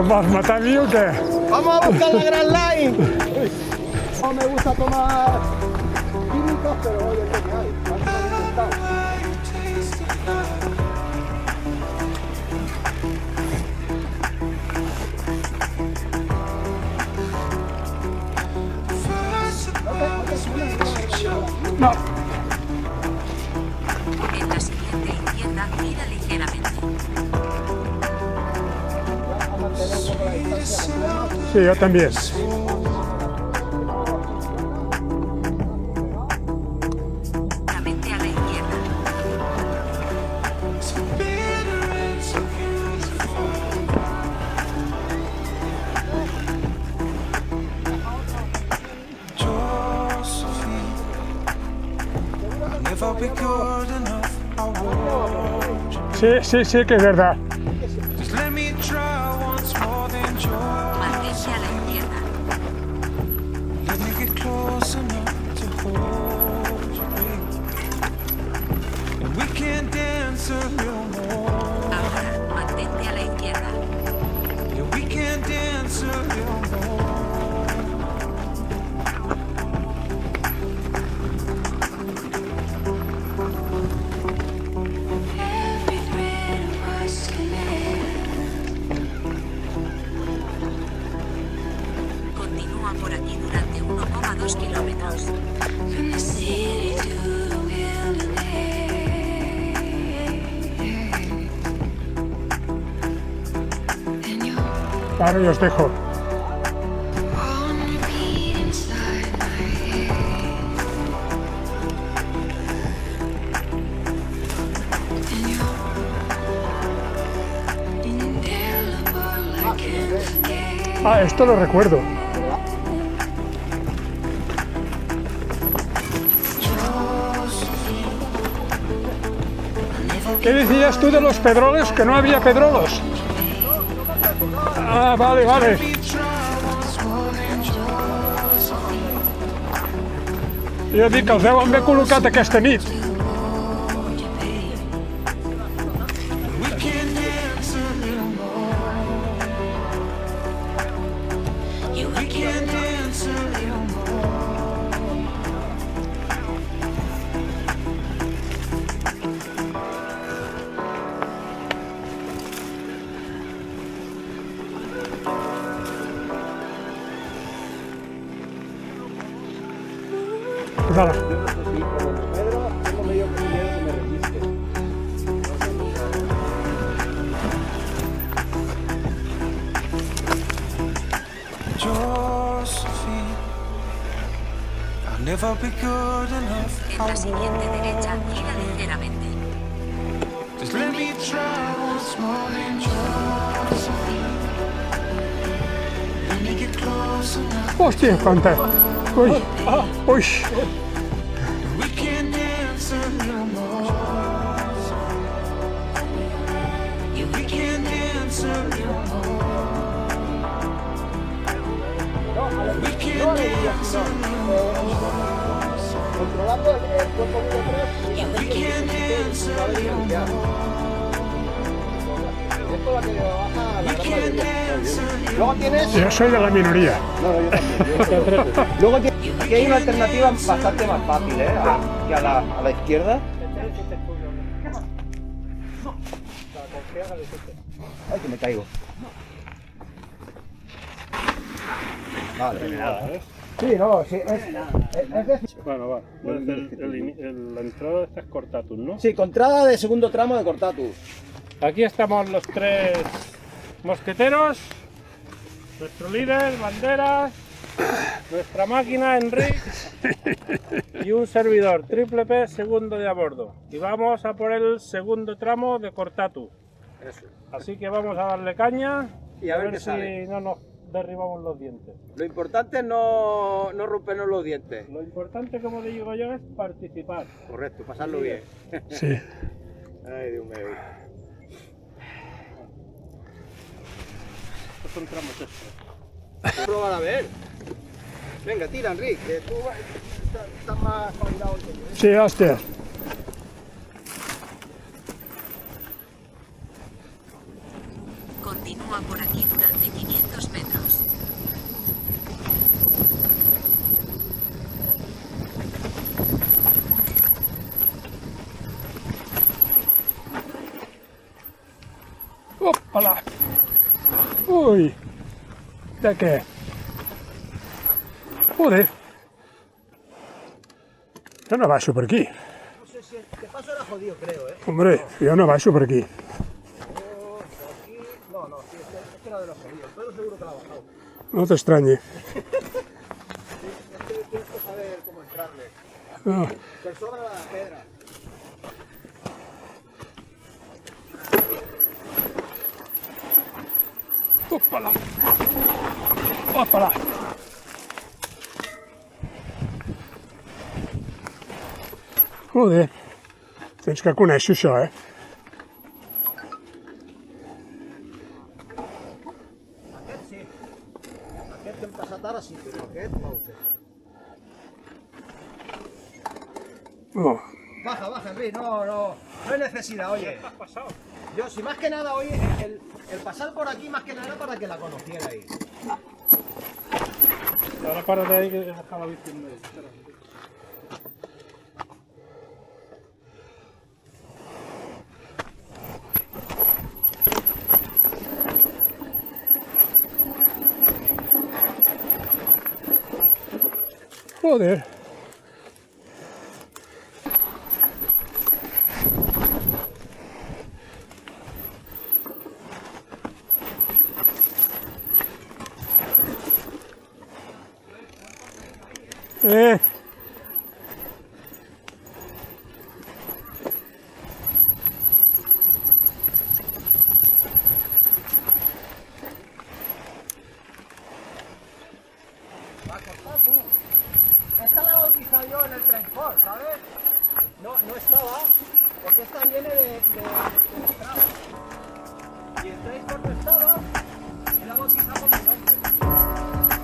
¿Vas a matar a mí o qué? ¡Vamos a buscar la Grand Line! No me gusta tomar químicos, pero hoy es lo que hay. Vamos a intentar. No. En la siguiente izquierda, gira ligeramente. Sí, yo también. Ligeramente a la izquierda. Sí, sí que es verdad. Mantente a la izquierda. Ahora, mantente a la izquierda. Continúa por aquí durante 1,2 kilómetros. Claro, yo os dejo. Ah, esto lo recuerdo. ¿Qué decías tú de los pedroles? Que no había pedrolos. Ah, vale, vale. Jo dic que els deuen haver col·locat aquesta nit. Pues ala. Pedro, tengo medio miedo que me resiste. En la siguiente derecha, gira ligeramente. Hòstia, quanta... Ui, ui. Controlando el cuerpo muy atrás. Esto la que le baja a la gran mayoría. Luego tienes... Yo soy de la minoría. No, yo también. Luego tienes... Aquí hay una alternativa bastante más fácil, que a la izquierda. Ay, que me caigo. Vale, nada, ¿ves? Sí, no, sí, es decir... Bueno, va. La entrada de estas Cortatus, ¿no? Sí, entrada de segundo tramo de Cortatus. Aquí estamos los tres mosqueteros, nuestro líder, banderas, nuestra máquina, Enric, y un servidor, Triple P, segundo de a bordo. Y vamos a por el segundo tramo de Cortatu. Eso. Así que vamos a darle caña Y a ver qué si sale. no nos derribamos los dientes. Lo importante es no rompernos los dientes. Lo importante, como digo yo, es participar. Correcto, pasarlo bien. Sí. Ay, Dios mío. Estos son tramos extras. Probar a ver. Venga, tira, Enrique, que tú estás más espabilado que yo. Sí, hostia. Continúa por aquí durante 500 metros. Opala. Uy. ¿De qué? Joder. Yo no baixo por aquí. No sé si el paso era jodido, creo, ¿eh? Hombre, yo no baixo por aquí. Aquí... No, sí, este era de los jodidos, pero seguro que la ha bajado. No te extrañe. Es que tienes que saber cómo entrarle. No. Que sobra la pedra. Opala. Opala. Joder. Tens que conèixer això, eh? Aquest sí. Aquest que hem passat ara sí, però aquest no ho sé. Oh. Baja, Enrique, no hay necesidad, oye. ¿Qué has pasado? Yo, si más que nada, oye, el pasar por aquí más que nada para que la conocierais. Ahora párate ahí que deja la bici en medio. Espera. Joder. Va a cortar tú. Esta la he bautizado yo en el transport, ¿sabes? No estaba, porque esta viene de Strava. Y el transport no estaba, y la bautizamos con mi nombre.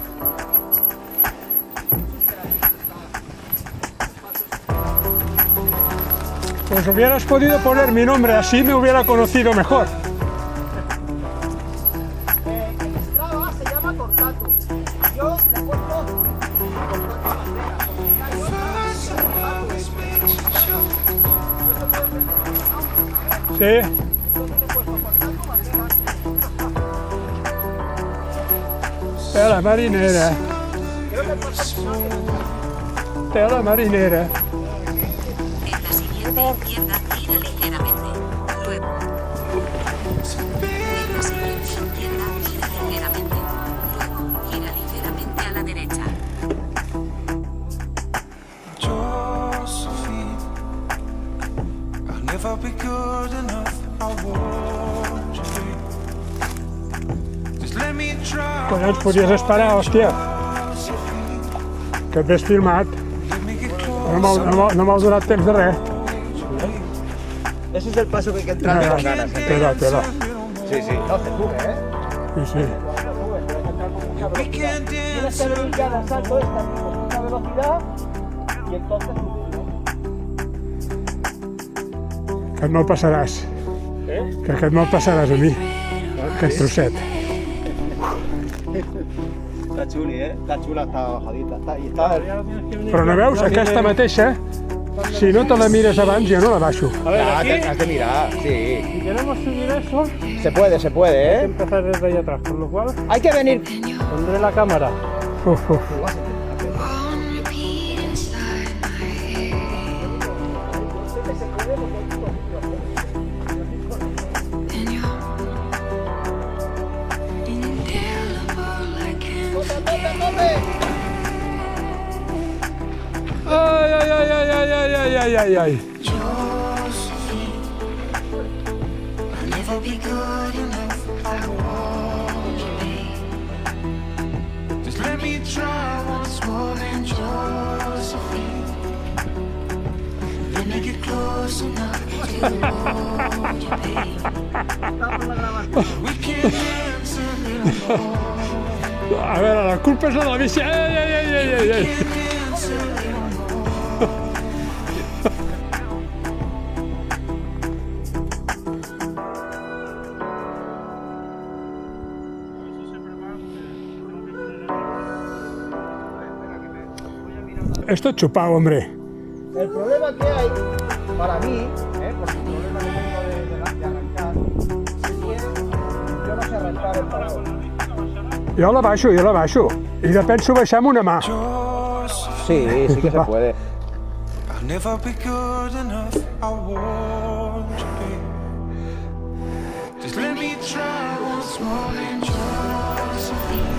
Pues hubieras podido poner mi nombre, así me hubiera conocido mejor. El Strava se llama Cortatu. Yo le he puesto Cortatu Bandera. Porque hay otra, Cortatu es Sí. entonces le he puesto Cortatu Bandera. Tela marinera. Creo que he puesto el nombre. Tela marinera. En la siguiente izquierda, gira ligeramente. Luego. En la siguiente izquierda, gira ligeramente. Luego, gira ligeramente a la derecha. Josephine, I'll never be good enough. I want you to be. Just let me try. Collons, podies esperar, hòstia. Que et ves filmat. Let me get close. No m'heu donat temps de res. Ese es el paso que hay que entrar con ganas. Tela. Sí, no se sube, ¿eh? Sí, sí. We can Tienes dance. que brincar al salto esta aquí con mucha velocidad y entonces subirlo. Que et me'l passaràs. Que aquest me'l passaràs a mi. Aquest trosset. Está chuli, ¿eh? Está chula esta bajadita. Y está... Ya no tienes que venir Però no aquí. veus, aquesta mateixa, si no te la mires abans, jo no la baixo. A ver, aquí, has de mirar, sí. si queremos subir eso, hay Se puede, que ¿eh? empezar desde ahí atrás, con lo cual Hay que venir. pondré la cámara. Uf. ¡Tope! ay, ay, ay, ay, ay, ay, ay, ay, ay. Josephine, I'll never be good enough. I want you, babe. Just let me try once more, then Josephine. Let me get close enough to hold you, babe. We can dance a little more. A ver, la culpa es de la bici. Ay, ay, ay, ay, ay, ay. Can dance a little more. Esto es chupado, hombre. El problema que hay, para mí, porque el problema que tengo de arrancar, es que yo no sé arrancar el parado. Jo la baixo. I de penso baixar amb una mà. Sí, sí que se puede. I'll never be good enough. I want you, babe. Just let me try once more and Josephine.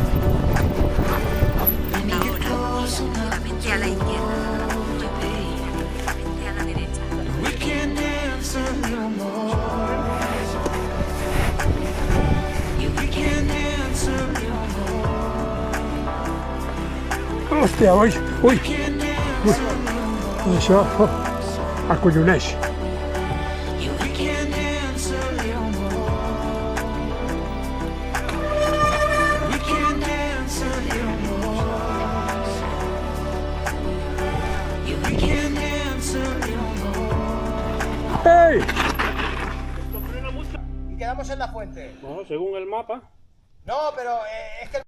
Let me get close enough. Ligeramente a la izquierda. Ligeramente a la derecha. We can dance a little more. We can dance a little more. Hòstia, ui, ui. Can dance a little more. Això acolloneix. We can dance a little more. We can dance a little more. We can dance a little more. Ei! Y quedamos en la fuente. Bueno, según el mapa. No, pero es que